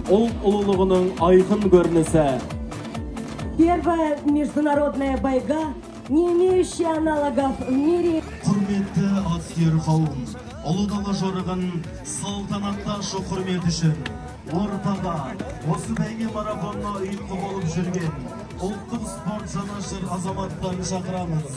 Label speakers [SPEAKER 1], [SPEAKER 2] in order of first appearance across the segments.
[SPEAKER 1] ұлт ұлылығының айқын көрінісі.
[SPEAKER 2] Первая международная байга, не имеющая аналогов в мире.
[SPEAKER 1] Құрметті атсүйер қауым, ұлыдағы жорығын салтанатта шу құрмет үшін ортада осы бәйге марафонына ұйытқы болып жүрген ұлттық спорт жанашыр азаматтарын шақырамыз.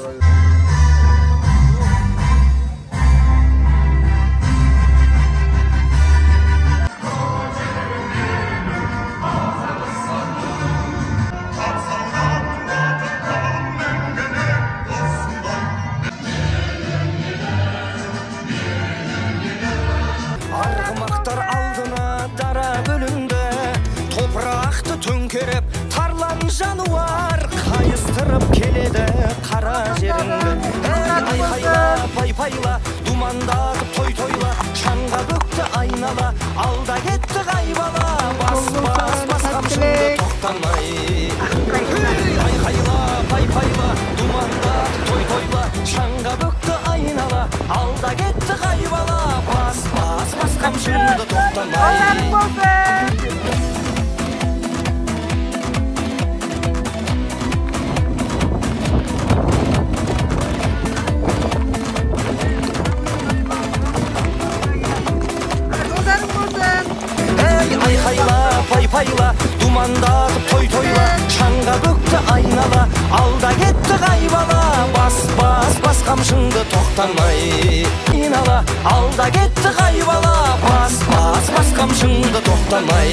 [SPEAKER 3] Арғымақтар алдына дара бөлінді, топырақты төңкеріп тарлан жануар қайыстырып келеді қара жеріңді. Айқайла, пай-пайла, думандатып той-тойла, шаңға бөкті айнала, алда кетті қайбала, бас қамшыңды тоқтамай. Айқайла, пай-пайла, думандатып той-тойла, шаңға бөкті айнала, алда кетті қайбала, бас қамшыңды тоқтамай. Айқайла, пай-пайла, думандатып той-тойла, шаңға бөкті айнала, алда кетті қайбала, бас қамшыңды тоқтамай. Айнала, алда кетті қайбала, бас қамшыңды тоқтамай.